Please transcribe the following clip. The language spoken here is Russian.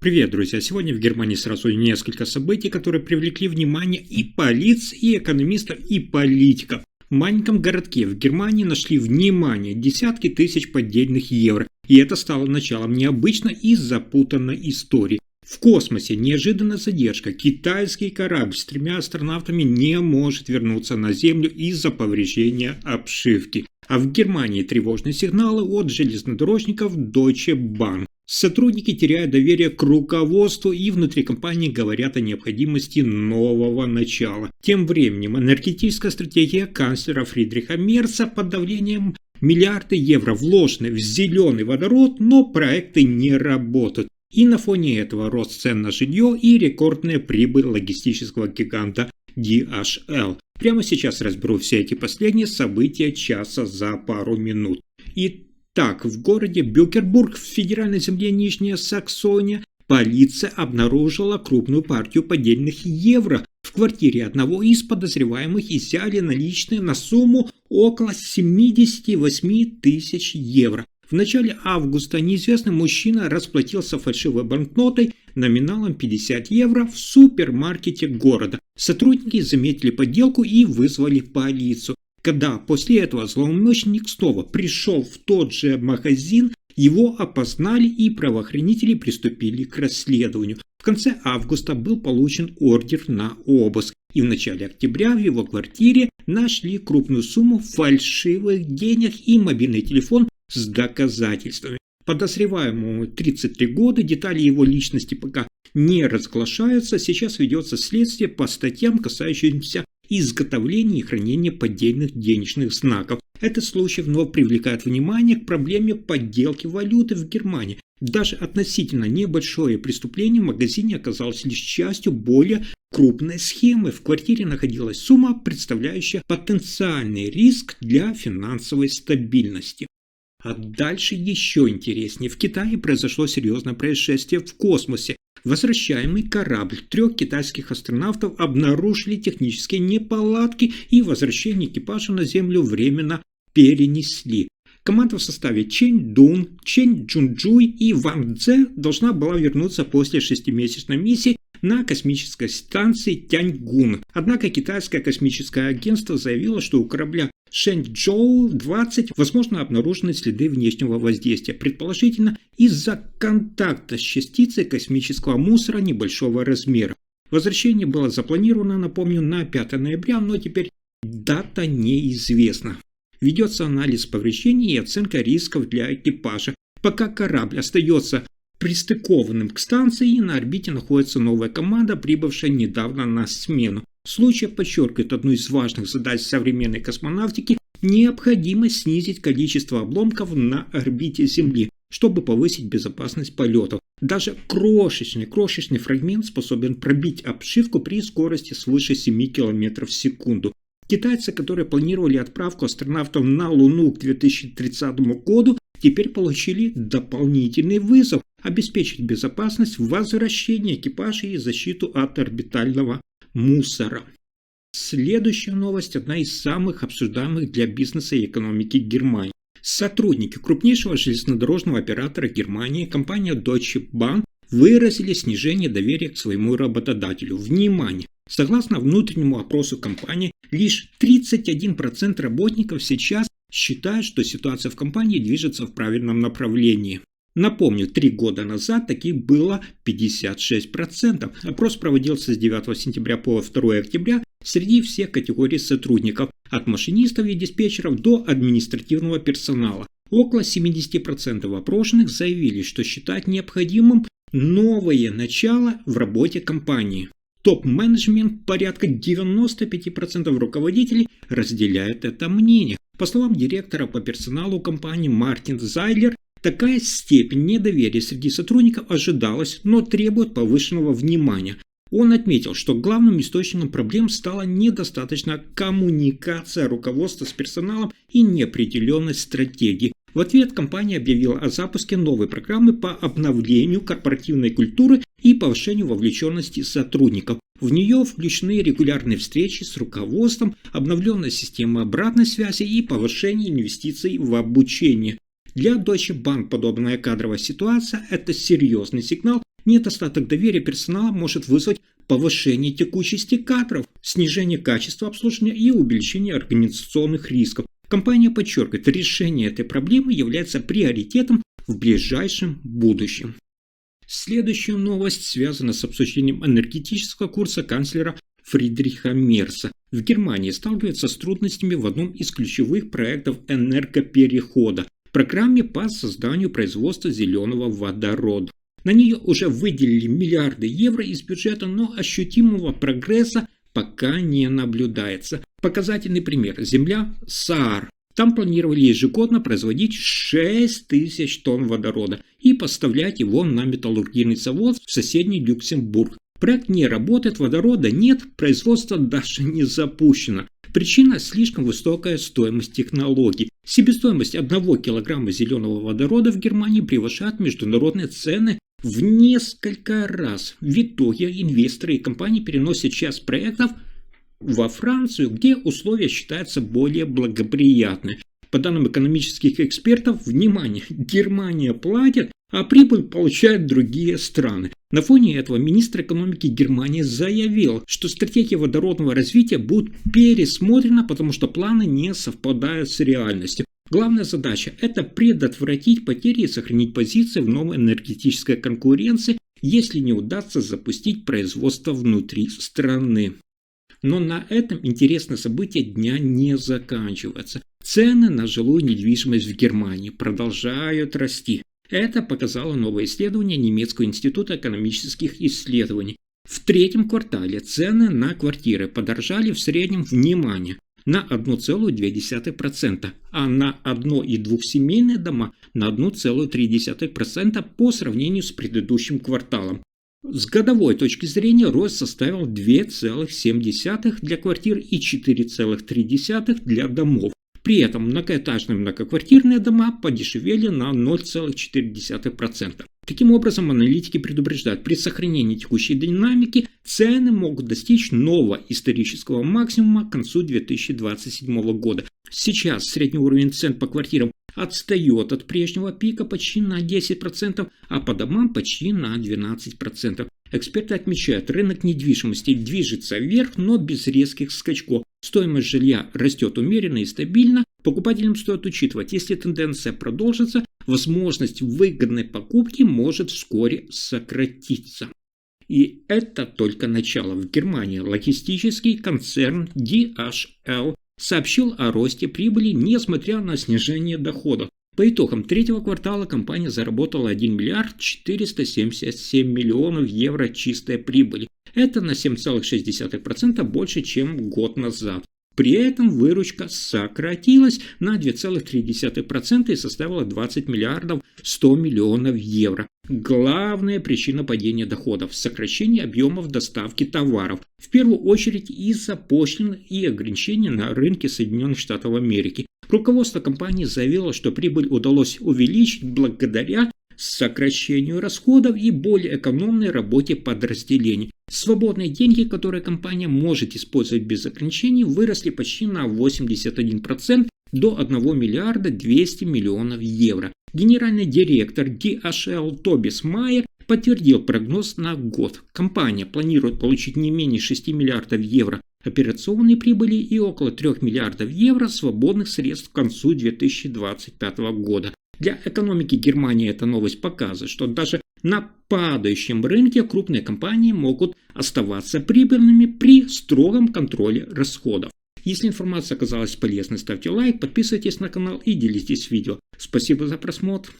Привет, друзья! Сегодня в Германии сразу несколько событий, которые привлекли внимание и полиции, и экономистов, и политиков. В маленьком городке в Германии нашли внимание десятки тысяч поддельных евро, и это стало началом необычной и запутанной истории. В космосе неожиданная задержка. Китайский корабль с 3 астронавтами не может вернуться на Землю из-за повреждения обшивки. А в Германии тревожные сигналы от железнодорожников Deutsche Bahn. Сотрудники теряют доверие к руководству и внутри компании говорят о необходимости нового начала. Тем временем энергетическая стратегия канцлера Фридриха Мерца под давлением миллиарды евро вложены в зеленый водород, но проекты не работают. И на фоне этого рост цен на жилье и рекордная прибыль логистического гиганта DHL. Прямо сейчас разберу все эти последние события часа за пару минут. Итак, в городе Бюкербург в федеральной земле Нижняя Саксония полиция обнаружила крупную партию поддельных евро. В квартире одного из подозреваемых изъяли наличные на сумму около 78 тысяч евро. В начале августа неизвестный мужчина расплатился фальшивой банкнотой номиналом 50 евро в супермаркете города. Сотрудники заметили подделку и вызвали полицию. Когда после этого злоумышленник снова пришел в тот же магазин, его опознали и правоохранители приступили к расследованию. В конце августа был получен ордер на обыск, и в начале октября в его квартире нашли крупную сумму фальшивых денег и мобильный телефон с доказательствами. Подозреваемому 33 года, детали его личности пока не разглашаются, сейчас ведется следствие по статьям, касающимся изготовления и хранения поддельных денежных знаков. Этот случай вновь привлекает внимание к проблеме подделки валюты в Германии. Даже относительно небольшое преступление в магазине оказалось лишь частью более крупной схемы. В квартире находилась сумма, представляющая потенциальный риск для финансовой стабильности. А дальше еще интереснее. В Китае произошло серьезное происшествие в космосе. Возвращаемый корабль 3 китайских астронавтов обнаружили технические неполадки и возвращение экипажа на Землю временно перенесли. Команда в составе Чэнь Дун, Чэнь Джунджуй и Ван Цзэ должна была вернуться после 6-месячной миссии на космической станции Тяньгун. Однако китайское космическое агентство заявило, что у корабля Шэньчжоу-20 возможно обнаружены следы внешнего воздействия, предположительно из-за контакта с частицей космического мусора небольшого размера. Возвращение было запланировано, напомню, на 5 ноября, но теперь дата неизвестна. Ведется анализ повреждений и оценка рисков для экипажа. Пока корабль остается пристыкованным к станции, и на орбите находится новая команда, прибывшая недавно на смену. Случай подчеркивает одну из важных задач современной космонавтики – необходимость снизить количество обломков на орбите Земли, чтобы повысить безопасность полетов. Даже крошечный фрагмент способен пробить обшивку при скорости свыше 7 км в секунду. Китайцы, которые планировали отправку астронавтов на Луну к 2030 году, теперь получили дополнительный вызов – обеспечить безопасность возвращения экипажа и защиту от орбитального мусора. Следующая новость – одна из самых обсуждаемых для бизнеса и экономики Германии. Сотрудники крупнейшего железнодорожного оператора Германии, компания Deutsche Bahn, выразили снижение доверия к своему работодателю. Внимание! Согласно внутреннему опросу компании, лишь 31% работников сейчас считают, что ситуация в компании движется в правильном направлении. Напомню, 3 года назад таких было 56%. Опрос проводился с 9 сентября по 2 октября среди всех категорий сотрудников, от машинистов и диспетчеров до административного персонала. Около 70% опрошенных заявили, что считают необходимым новое начало в работе компании. Топ-менеджмент, порядка 95% руководителей разделяет это мнение. По словам директора по персоналу компании Мартин Зайлер, такая степень недоверия среди сотрудников ожидалась, но требует повышенного внимания. Он отметил, что главным источником проблем стала недостаточная коммуникация руководства с персоналом и неопределенность стратегии. В ответ компания объявила о запуске новой программы по обновлению корпоративной культуры и повышению вовлеченности сотрудников. В нее включены регулярные встречи с руководством, обновленная система обратной связи и повышение инвестиций в обучение. Для Deutsche Bahn подобная кадровая ситуация – это серьезный сигнал Недостаток доверия персонала может вызвать повышение текучести кадров, снижение качества обслуживания и увеличение организационных рисков. Компания подчеркивает, решение этой проблемы является приоритетом в ближайшем будущем. Следующая новость связана с обсуждением энергетического курса канцлера Фридриха Мерца. В Германии сталкиваются с трудностями в одном из ключевых проектов энергоперехода – программе по созданию производства зеленого водорода. На нее уже выделили миллиарды евро из бюджета, но ощутимого прогресса пока не наблюдается. Показательный пример – земля Саар. Там планировали ежегодно производить 6 тысяч тонн водорода и поставлять его на металлургийный завод в соседний Люксембург. Проект не работает, водорода нет, производство даже не запущено. Причина – слишком высокая стоимость технологий. Себестоимость 1 килограмма зеленого водорода в Германии превышает международные цены в несколько раз. В итоге инвесторы и компании переносят часть проектов во Францию, где условия считаются более благоприятны. По данным экономических экспертов, внимание, Германия платит, а прибыль получают другие страны. На фоне этого министр экономики Германии заявил, что стратегия водородного развития будет пересмотрена, потому что планы не совпадают с реальностью. Главная задача – это предотвратить потери и сохранить позиции в новой энергетической конкуренции, если не удастся запустить производство внутри страны. Но на этом интересное событие дня не заканчивается. Цены на жилую недвижимость в Германии продолжают расти. Это показало новое исследование немецкого института экономических исследований. В третьем квартале цены на квартиры подорожали в среднем, внимание, на 1,2%, а на одно- и двухсемейные дома на 1,3% по сравнению с предыдущим кварталом. С годовой точки зрения рост составил 2,7% для квартир и 4,3% для домов. При этом многоэтажные многоквартирные дома подешевели на 0,4%. Таким образом, аналитики предупреждают, при сохранении текущей динамики цены могут достичь нового исторического максимума к концу 2027 года. Сейчас средний уровень цен по квартирам отстает от прежнего пика почти на 10%, а по домам почти на 12%. Эксперты отмечают, рынок недвижимости движется вверх, но без резких скачков. Стоимость жилья растет умеренно и стабильно. Покупателям стоит учитывать, если тенденция продолжится, возможность выгодной покупки может вскоре сократиться. И это только начало. В Германии логистический концерн DHL сообщил о росте прибыли, несмотря на снижение доходов. По итогам третьего квартала компания заработала 1 миллиард 477 миллионов евро чистой прибыли. Это на 7,6% больше, чем год назад. При этом выручка сократилась на 2,3% и составила 20 миллиардов 100 миллионов евро. Главная причина падения доходов – сокращение объемов доставки товаров, в первую очередь из-за пошлин и ограничений на рынке Соединенных Штатов Америки. Руководство компании заявило, что прибыль удалось увеличить благодаря сокращению расходов и более экономной работе подразделений. Свободные деньги, которые компания может использовать без ограничений, выросли почти на 81% до 1 миллиарда 200 миллионов евро. Генеральный директор DHL Тобис Майер подтвердил прогноз на год. Компания планирует получить не менее 6 миллиардов евро операционной прибыли и около 3 миллиардов евро свободных средств к концу 2025 года. Для экономики Германии эта новость показывает, что даже на падающем рынке крупные компании могут оставаться прибыльными при строгом контроле расходов. Если информация оказалась полезной, ставьте лайк, подписывайтесь на канал и делитесь видео. Спасибо за просмотр.